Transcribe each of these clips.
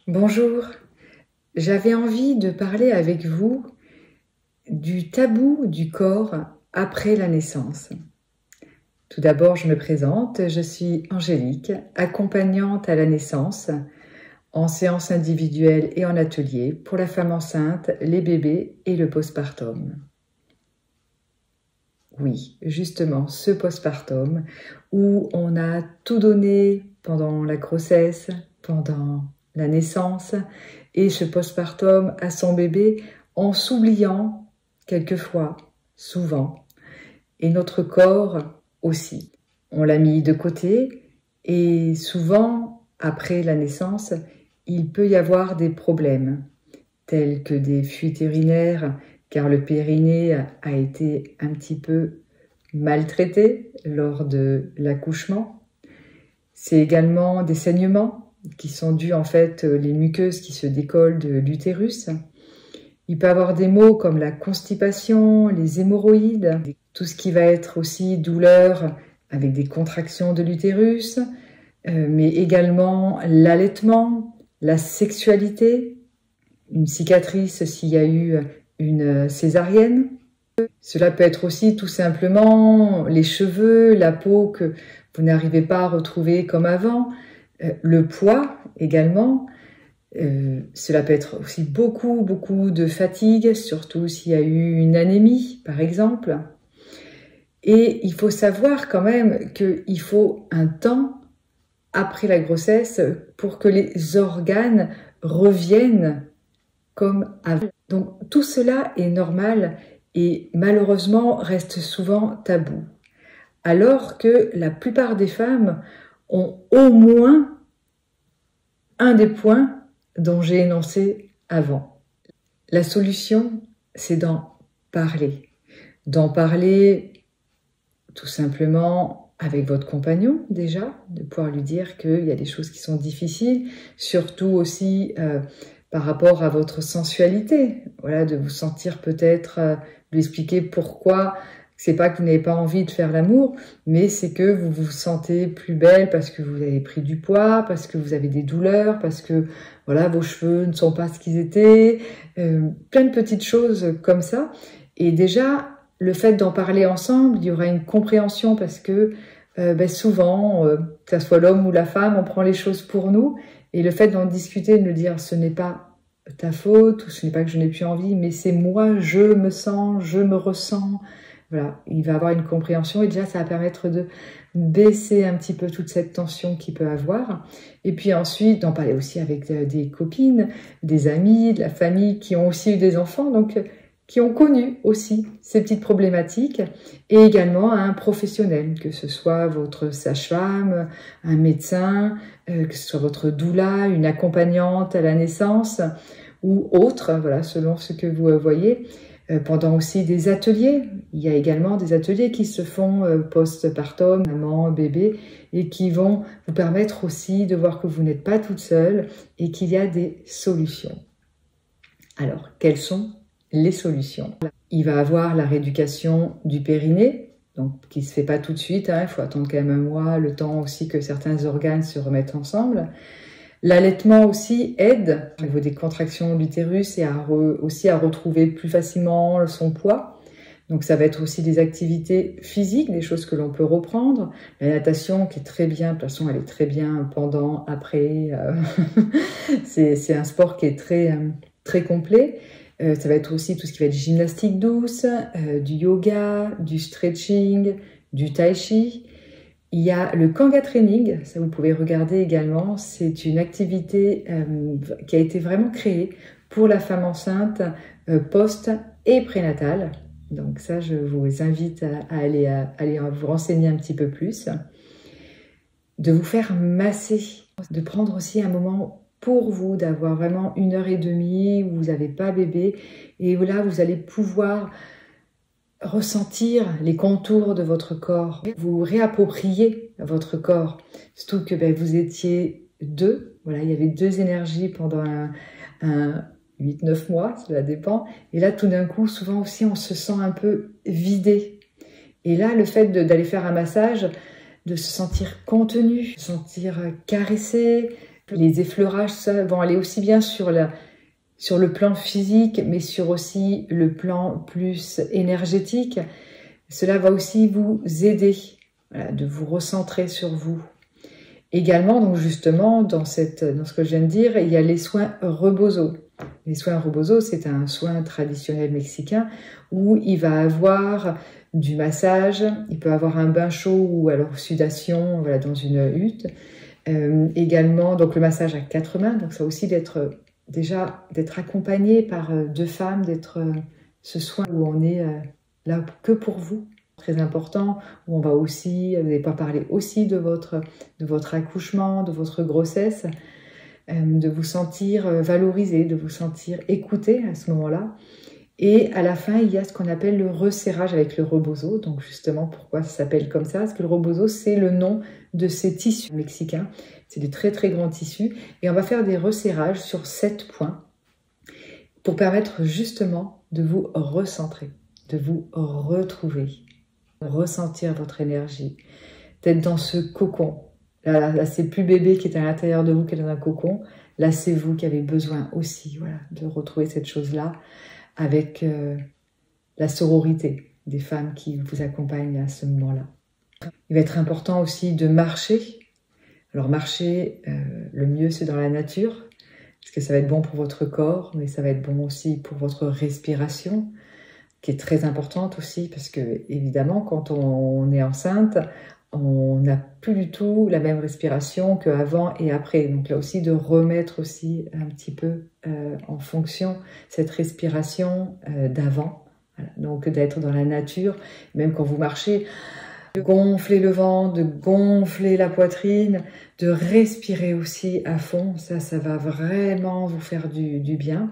Bonjour, j'avais envie de parler avec vous du tabou du corps après la naissance. Tout d'abord, je me présente, je suis Angélique, accompagnante à la naissance en séance individuelle et en atelier pour la femme enceinte, les bébés et le postpartum. Oui, justement, ce postpartum où on a tout donné pendant la grossesse, pendant la naissance et ce postpartum à son bébé en s'oubliant quelquefois, souvent, et notre corps aussi. On l'a mis de côté et souvent, après la naissance, il peut y avoir des problèmes tels que des fuites urinaires car le périnée a été un petit peu maltraité lors de l'accouchement. C'est également des saignements qui sont dus en fait les muqueuses qui se décollent de l'utérus. Il peut y avoir des maux comme la constipation, les hémorroïdes, tout ce qui va être aussi douleur avec des contractions de l'utérus, mais également l'allaitement, la sexualité, une cicatrice s'il y a eu une césarienne. Cela peut être aussi tout simplement les cheveux, la peau que vous n'arrivez pas à retrouver comme avant, le poids également. Cela peut être aussi beaucoup de fatigue, surtout s'il y a eu une anémie par exemple. Et il faut savoir quand même qu'il faut un temps après la grossesse pour que les organes reviennent comme avant. Donc tout cela est normal et malheureusement reste souvent tabou. Alors que la plupart des femmes ont au moins un des points dont j'ai énoncé avant. La solution, c'est d'en parler. D'en parler tout simplement avec votre compagnon déjà, de pouvoir lui dire qu'il y a des choses qui sont difficiles, surtout aussi par rapport à votre sensualité, voilà, de vous sentir peut-être, lui expliquer pourquoi, c'est pas que vous n'avez pas envie de faire l'amour, mais c'est que vous vous sentez plus belle parce que vous avez pris du poids, parce que vous avez des douleurs, parce que voilà, vos cheveux ne sont pas ce qu'ils étaient, plein de petites choses comme ça. Et déjà, le fait d'en parler ensemble, il y aura une compréhension parce que souvent, que ce soit l'homme ou la femme, on prend les choses pour nous. Et le fait d'en discuter, de nous dire ce n'est pas ta faute, ou ce n'est pas que je n'ai plus envie, mais c'est moi, je me sens, je me ressens. Voilà, il va avoir une compréhension et déjà ça va permettre de baisser un petit peu toute cette tension qu'il peut avoir. Et puis ensuite, d'en parler aussi avec des copines, des amis, de la famille qui ont aussi eu des enfants, donc qui ont connu aussi ces petites problématiques, et également à un professionnel, que ce soit votre sage-femme, un médecin, que ce soit votre doula, une accompagnante à la naissance, ou autre, voilà, selon ce que vous voyez. Pendant aussi des ateliers, il y a également des ateliers qui se font post-partum, maman, bébé, et qui vont vous permettre aussi de voir que vous n'êtes pas toute seule et qu'il y a des solutions. Alors, quelles sont les solutions? Il va avoir la rééducation du périnée, donc qui ne se fait pas tout de suite, il faut attendre quand même un mois, le temps aussi que certains organes se remettent ensemble. L'allaitement aussi aide au niveau des contractions de l'utérus et aussi à retrouver plus facilement son poids. Donc ça va être aussi des activités physiques, des choses que l'on peut reprendre. La natation qui est très bien, de toute façon elle est très bien pendant, après. C'est un sport qui est très complet. Ça va être aussi tout ce qui va être gymnastique douce, du yoga, du stretching, du tai chi. Il y a le Kanga Training, ça vous pouvez regarder également, c'est une activité qui a été vraiment créée pour la femme enceinte post et prénatale. Donc ça, je vous invite à aller vous renseigner un petit peu plus. De vous faire masser, de prendre aussi un moment pour vous, d'avoir vraiment 1h30 où vous n'avez pas bébé et où là, vous allez pouvoir ressentir les contours de votre corps, vous réapproprier votre corps, surtout que vous étiez deux, voilà, il y avait deux énergies pendant un 8-9 mois, cela dépend, et là tout d'un coup, souvent aussi on se sent un peu vidé, et là le fait d'aller faire un massage, de se sentir contenu, de se sentir caressé, Les effleurages, ça, vont aller aussi bien sur le plan physique, mais sur aussi le plan plus énergétique. Cela va aussi vous aider, voilà, de vous recentrer sur vous. Également, donc justement, dans ce que je viens de dire, il y a les soins Rebozo. Les soins Rebozo, c'est un soin traditionnel mexicain où il va avoir du massage, il peut avoir un bain chaud ou alors sudation, voilà, dans une hutte. Également, donc le massage à 4 mains, donc ça aussi d'être accompagné par 2 femmes, d'être ce soin où on est là que pour vous. Très important, où on va aussi, vous n'avez pas parlé aussi de votre accouchement, de votre grossesse, de vous sentir valorisé, de vous sentir écouté à ce moment-là. Et à la fin, il y a ce qu'on appelle le resserrage avec le rebozo. Donc justement, pourquoi ça s'appelle comme ça? Parce que le rebozo, c'est le nom de ces tissus mexicains. C'est des très très grands tissus. Et on va faire des resserrages sur 7 points pour permettre justement de vous recentrer, de vous retrouver, ressentir votre énergie, d'être dans ce cocon. Là c'est plus bébé qui est à l'intérieur de vous qui est dans un cocon. Là, c'est vous qui avez besoin aussi, voilà, de retrouver cette chose-là avec la sororité des femmes qui vous accompagnent à ce moment-là. Il va être important aussi de marcher. Alors marcher, le mieux c'est dans la nature, parce que ça va être bon pour votre corps, mais ça va être bon aussi pour votre respiration, qui est très importante aussi, parce que évidemment, quand on est enceinte, on n'a plus du tout la même respiration qu'avant et après. Donc là aussi, de remettre aussi un petit peu en fonction cette respiration d'avant. Voilà. Donc d'être dans la nature, même quand vous marchez, de gonfler le ventre, de gonfler la poitrine, de respirer aussi à fond. Ça va vraiment vous faire du bien.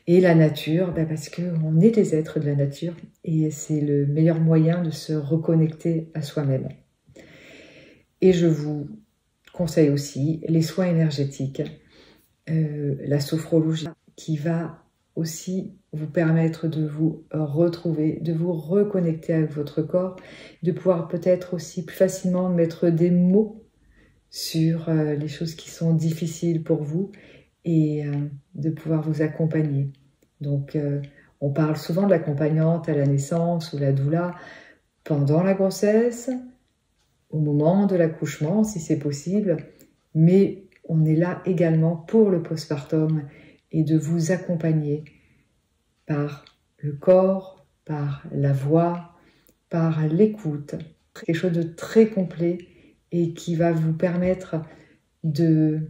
Et la nature, parce qu'on est des êtres de la nature et c'est le meilleur moyen de se reconnecter à soi-même. Et je vous conseille aussi les soins énergétiques, la sophrologie, qui va aussi vous permettre de vous retrouver, de vous reconnecter avec votre corps, de pouvoir peut-être aussi plus facilement mettre des mots sur les choses qui sont difficiles pour vous et de pouvoir vous accompagner. Donc, on parle souvent de l'accompagnante à la naissance ou la doula pendant la grossesse, au moment de l'accouchement, si c'est possible, mais on est là également pour le postpartum et de vous accompagner par le corps, par la voix, par l'écoute. Quelque chose de très complet et qui va vous permettre de...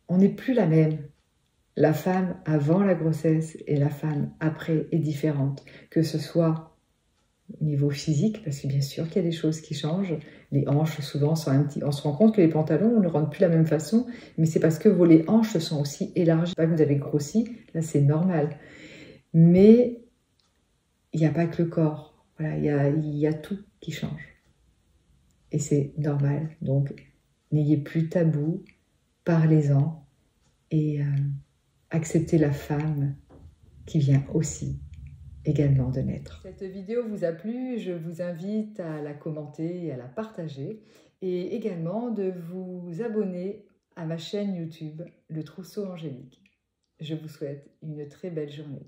On n'est plus la même. La femme avant la grossesse et la femme après est différente, que ce soit au niveau physique, parce que bien sûr qu'il y a des choses qui changent. Les hanches, souvent, sont on se rend compte que les pantalons, on ne rentre plus de la même façon, mais c'est parce que les hanches se sont aussi élargies. Vous avez grossi, là c'est normal. Mais il n'y a pas que le corps. Voilà, il y a tout qui change. Et c'est normal. Donc, n'ayez plus tabou, parlez-en et acceptez la femme qui vient aussi également de naître. Cette vidéo vous a plu, je vous invite à la commenter et à la partager et également de vous abonner à ma chaîne YouTube, Le Trousseau Angélique. Je vous souhaite une très belle journée.